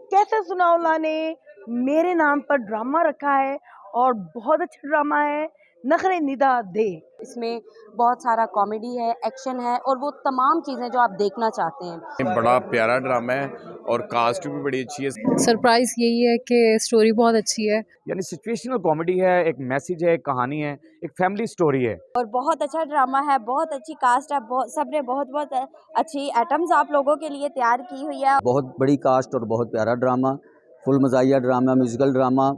कैसे सुनाओला ने मेरे नाम पर ड्रामा रखा है और बहुत अच्छा ड्रामा है नखरे निदा दे। इसमें बहुत सारा कॉमेडी है, एक्शन है और वो तमाम चीज़ें जो आप देखना चाहते हैं। बड़ा प्यारा ड्रामा है और कास्ट भी बड़ी अच्छी है। सरप्राइज यही है कि स्टोरी बहुत अच्छी है, यानी सिचुएशनल कॉमेडी है, एक मैसेज है, एक कहानी है, एक फैमिली स्टोरी है और बहुत अच्छा ड्रामा है, बहुत अच्छी कास्ट है, सबने बहुत बहुत अच्छी आइटम्स आप लोगों के लिए तैयार की हुई है। बहुत बड़ी कास्ट और बहुत प्यारा ड्रामा, फुल मज़ाहिया ड्रामा, म्यूजिकल ड्रामा।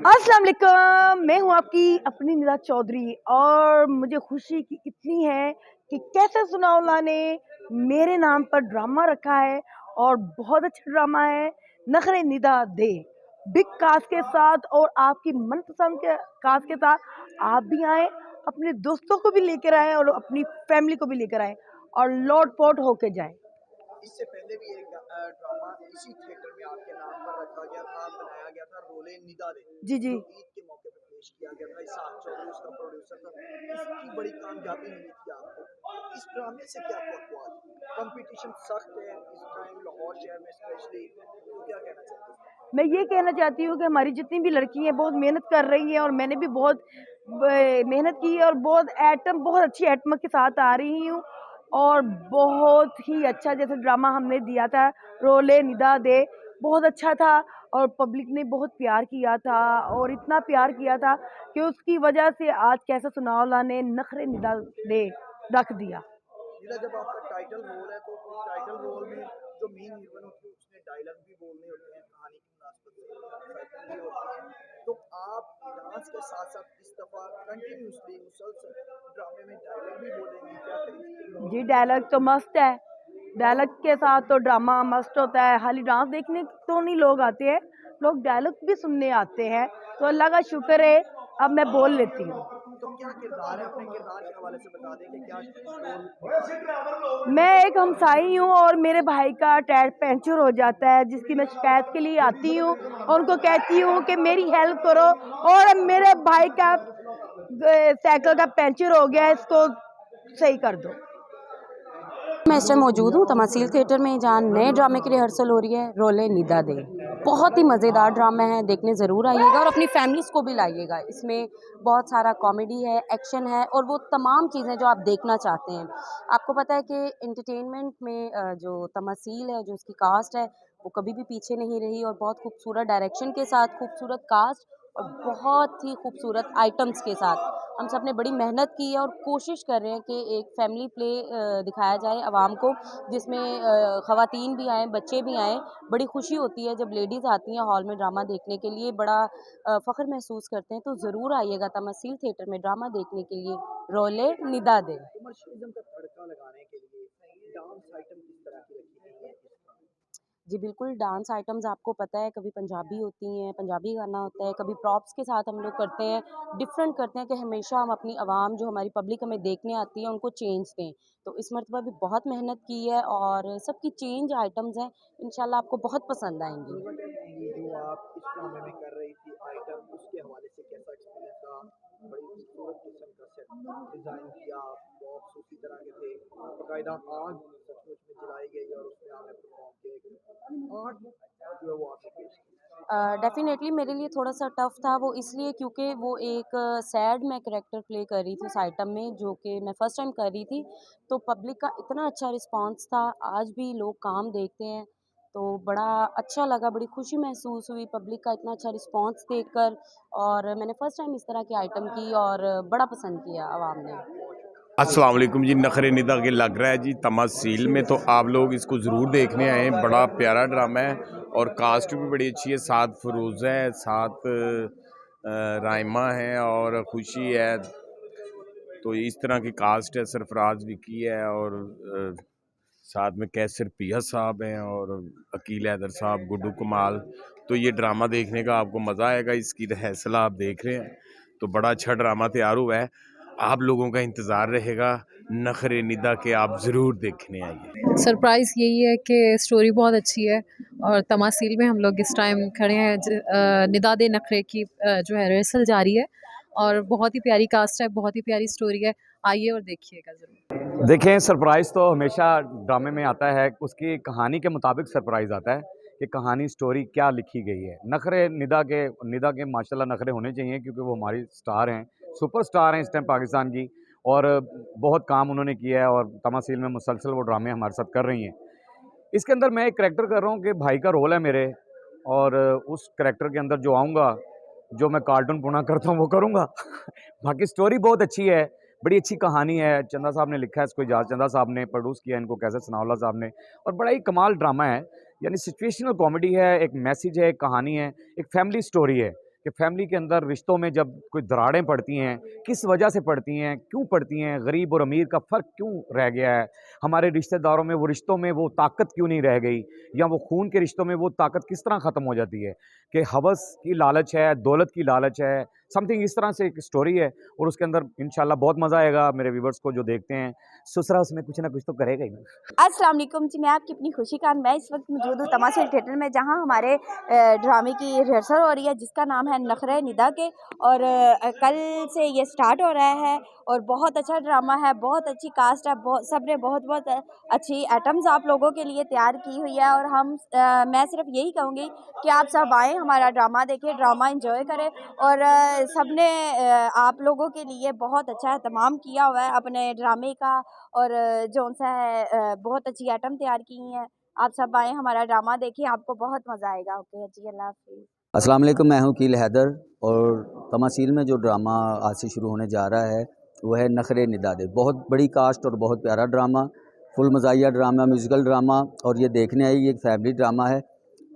अस्सलाम वालेकुम, मैं हूँ आपकी अपनी निदा चौधरी और मुझे खुशी की इतनी है कि कैसे सुनाओला ने मेरे नाम पर ड्रामा रखा है और बहुत अच्छा ड्रामा है नखरे निदा दे। बिग कास्ट के साथ और आपकी मनपसंद के कास्ट के साथ आप भी आए, अपने दोस्तों को भी लेकर आए और अपनी फैमिली को भी लेकर आए और लौट पोट होके जाए। इससे पहले भी एक ड्रामा इसी थिएटर में आपके नाम पर रखा गया था, बनाया गया था, रोले निदा दे। जी जी, ईद के मौके पर पेश किया गया था। इसाक चौधरी उसका प्रोड्यूसर था। इसकी बड़ी कामयाबी मिली थी आपको। इस ड्रामे से क्या फर्क हुआ? कंपटीशन सख्त है इस टाइम लाहौर शहर में स्पेशली, तो क्या कहना चाहते हैं? मैं ये कहना चाहती हूँ कि हमारी जितनी भी लड़की हैं बहुत मेहनत कर रही हैं और मैंने भी बहुत मेहनत की है और बहुत अच्छी आइटम के साथ आ रही हूँ और बहुत ही अच्छा जैसे ड्रामा हमने दिया था रोले निदा दे, बहुत अच्छा था और पब्लिक ने बहुत प्यार किया था और इतना प्यार किया था कि उसकी वजह से आज कैसे सुनाओला ने नखरे निदा दे रख दिया। जब आपका टाइटल रोल है तो टाइटल रोल में जो मेन हीरोइन होती है उसने डायलॉग भी बोलने होते हैं, कहानी की मुनासबत से होती है, तो आप डांस के साथ साथ इस दफा कंटिन्यूसली मुसलसल ड्रामे में डायलॉग भी बोलेंगे, क्या करेंगे? जी डायलॉग तो मस्त है, डायलॉग के साथ तो ड्रामा मस्त होता है। खाली डांस देखने तो नहीं लोग आते हैं, लोग डायलॉग भी सुनने आते हैं, तो अल्लाह का शुक्र है अब मैं बोल लेती हूँ। तो क्या किरदार है, अपने किरदार के हवाले से बता दें कि क्या मैं एक हमसाई हूँ और मेरे भाई का टायर पंचर हो जाता है जिसकी मैं शिकायत के लिए आती हूँ और उनको कहती हूँ कि मेरी हेल्प करो और मेरे भाई का साइकिल का पंचर हो गया है, इसको सही कर दो। मैं इस टाइम मौजूद हूँ तमासील थिएटर में जहाँ नए ड्रामे की रिहर्सल हो रही है, रोले निदा दे। बहुत ही मज़ेदार ड्रामा है, देखने ज़रूर आइएगा और अपनी फैमिलीज़ को भी लाइएगा। इसमें बहुत सारा कॉमेडी है, एक्शन है और वो तमाम चीज़ें जो आप देखना चाहते हैं। आपको पता है कि एंटरटेनमेंट में जो तमासील है, जो उसकी कास्ट है, वो कभी भी पीछे नहीं रही और बहुत खूबसूरत डायरेक्शन के साथ, खूबसूरत कास्ट और बहुत ही खूबसूरत आइटम्स के साथ हम सब ने बड़ी मेहनत की है और कोशिश कर रहे हैं कि एक फैमिली प्ले दिखाया जाए आवाम को, जिसमें ख़वातीन भी आएँ, बच्चे भी आएँ। बड़ी खुशी होती है जब लेडीज़ आती हैं हॉल में ड्रामा देखने के लिए, बड़ा फ़ख्र महसूस करते हैं। तो ज़रूर आइएगा तमासील थिएटर में ड्रामा देखने के लिए, रोले निदा दे। कमर्शियलिज्म का तड़का लगाने के लिए डांस आइटम किस तरह की रखी गई है? जी बिल्कुल, डांस आइटम्स आपको पता है कभी पंजाबी होती हैं, पंजाबी गाना होता है, कभी प्रॉप्स के साथ हम लोग करते हैं, डिफरेंट करते हैं कि हमेशा हम अपनी आवाम जो हमारी पब्लिक हमें देखने आती है उनको चेंज दें। तो इस मर्तबा भी बहुत मेहनत की है और सबकी चेंज आइटम्स हैं, इंशाल्लाह आपको बहुत पसंद आएँगी। जो आप इस ड्रामे में कर रही थी आइटम, उसके हवाले से कैसा एक्सपीरियंस रहा? बड़ी खूबसूरत किस्म का सेट डिज़ाइन किया, बॉक्स उसी तरह के थे, बाकायदा आग सचमुच में जलाई गई और उसमें आपने परफॉर्म किया। आर्ट जो है वो आपने पेश की। डेफ़िनेटली मेरे लिए थोड़ा-सा टफ़ था वो इसलिए क्योंकि वो एक सैड मैं करैक्टर प्ले कर रही थी उस आइटम में, जो कि मैं फ़र्स्ट टाइम कर रही थी। तो पब्लिक का इतना अच्छा रिस्पॉन्स था, आज भी लोग काम देखते हैं, तो बड़ा अच्छा लगा, बड़ी खुशी महसूस हुई पब्लिक का इतना अच्छा रिस्पॉन्स देखकर और मैंने फ़र्स्ट टाइम इस तरह की आइटम की और बड़ा पसंद किया आवाम ने। अस्सलाम वालेकुम जी, नखरे निदा के लग रहा है जी तमासील में, तो आप लोग इसको ज़रूर देखने आए। बड़ा प्यारा ड्रामा है और कास्ट भी बड़ी अच्छी है। साथ फ़िरोज़ा है, साथ राइमा है और खुशी है। तो इस तरह की कास्ट है। सरफराज विकी है और साथ में कैसर पिया साहब हैं और अकील हैदर साहब, गुड्डू कमाल। तो ये ड्रामा देखने का आपको मज़ा आएगा। इसकी रिहर्सल आप देख रहे हैं, तो बड़ा अच्छा ड्रामा तैयार हुआ है। आप लोगों का इंतज़ार रहेगा नखरे निदा के, आप ज़रूर देखने आइए। सरप्राइज यही है कि स्टोरी बहुत अच्छी है और तमासील में हम लोग इस टाइम खड़े हैं। निदा दे नखरे की जो है रिहर्सल जारी है और बहुत ही प्यारी कास्ट है, बहुत ही प्यारी स्टोरी है। आइए और देखिएगा ज़रूर। देखें, सरप्राइज़ तो हमेशा ड्रामे में आता है, उसकी कहानी के मुताबिक सरप्राइज़ आता है कि कहानी स्टोरी क्या लिखी गई है। नखरे निदा के माशाल्लाह नखरे होने चाहिए क्योंकि वो हमारी स्टार हैं, सुपरस्टार हैं इस टाइम पाकिस्तान की, और बहुत काम उन्होंने किया है और तमासील में मुसलसल वो ड्रामे हमारे साथ कर रही हैं। इसके अंदर मैं एक करैक्टर कर रहा हूँ कि भाई का रोल है मेरे, और उस करैक्टर के अंदर जो आऊँगा, जो मैं कार्टून पुना करता हूँ वो करूँगा। बाकी स्टोरी बहुत अच्छी है, बड़ी अच्छी कहानी है। चंदा साहब ने लिखा है इसको, इजाज़ चंदा साहब ने प्रोड्यूस किया है इनको, कैसर सनाउल्लाह साहब ने, और बड़ा ही कमाल ड्रामा है। यानी सिचुएशनल कॉमेडी है, एक मैसेज है, एक कहानी है, एक फैमिली स्टोरी है कि फैमिली के अंदर रिश्तों में जब कोई दरारें पड़ती हैं, किस वजह से पड़ती हैं, क्यों पड़ती हैं, गरीब और अमीर का फ़र्क क्यों रह गया है, हमारे रिश्तेदारों में वो रिश्तों में वो ताकत क्यों नहीं रह गई, या वो खून के रिश्तों में वो ताकत किस तरह ख़त्म हो जाती है कि हवस की लालच है, दौलत की लालच है, समथिंग इस तरह से एक स्टोरी है। और उसके अंदर इंशाल्लाह बहुत मज़ा आएगा मेरे व्यूवर्स को जो देखते हैं। ससुरा उसमें कुछ ना कुछ तो करेगा ही ना। अस्सलाम वालेकुम जी, मैं आपकी अपनी खुशी खान। मैं इस वक्त मौजूद हूँ तमासील थिएटर में, जहाँ हमारे ड्रामे की रिहर्सल हो रही है जिसका नाम है नखरे निदा के, और कल से ये स्टार्ट हो रहा है और बहुत अच्छा ड्रामा है, बहुत अच्छी कास्ट है, सब ने बहुत बहुत अच्छी आइटम्स आप लोगों के लिए तैयार की हुई है। और मैं सिर्फ यही कहूँगी कि आप सब आएँ, हमारा ड्रामा देखें, ड्रामा एंजॉय करें। और सब ने आप लोगों के लिए बहुत अच्छा एहतमाम किया हुआ है अपने ड्रामे का, और जौन सा है बहुत अच्छी आइटम तैयार की हैं। आप सब आएँ, हमारा ड्रामा देखें, आपको बहुत मज़ा आएगा। ओके जी, अल्लाह हाफ़िज़। अस्सलाम वालेकुम, मैं हूं कील हैदर, और तमासील में जो ड्रामा आज से शुरू होने जा रहा है वो है नखरे निदा दे। बहुत बड़ी कास्ट और बहुत प्यारा ड्रामा, फुल मज़ाहिया ड्रामा, म्यूज़िकल ड्रामा, और ये देखने आई एक फैमिली ड्रामा है,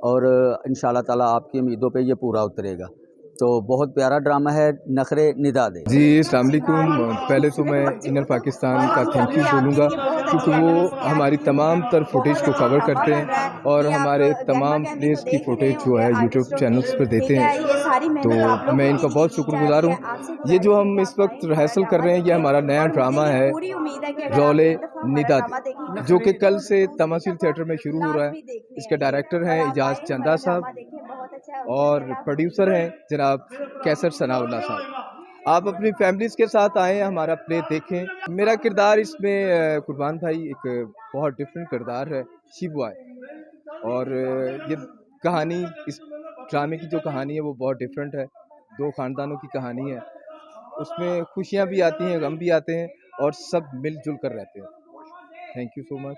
और इंशाल्लाह ताला आपकी उम्मीदों पे ये पूरा उतरेगा। तो बहुत प्यारा ड्रामा है नखरे निदा दे। जी, अस्सलाम वालेकुम। पहले तो मैं इनर पाकिस्तान का थैंक यू बोलूँगा क्योंकि वो हमारी तमाम तर फुटेज को कवर करते हैं और हमारे तमाम प्लेस की फुटेज जो है यूट्यूब चैनल्स पर देते हैं, तो मैं इनका बहुत शुक्रगुज़ार हूँ। ये जो हम इस वक्त रिहर्सल कर रहे हैं, ये हमारा नया ड्रामा है रोले निदा दे, जो कि कल से तमासील थिएटर में शुरू हो रहा है। इसके डायरेक्टर हैं इजाज़ चंदा साहब और प्रोड्यूसर हैं जनाब कैसर सनाउल्लाह साहब। आप अपनी फैमिलीज़ के साथ आएँ, हमारा प्ले देखें। मेरा किरदार इसमें कुर्बान भाई एक बहुत डिफरेंट किरदार है, शिव बॉय, और ये कहानी, इस ड्रामे की जो कहानी है वो बहुत डिफरेंट है। दो ख़ानदानों की कहानी है, उसमें खुशियाँ भी आती हैं, गम भी आते हैं, और सब मिलजुल कर रहते हैं। Thank you so much.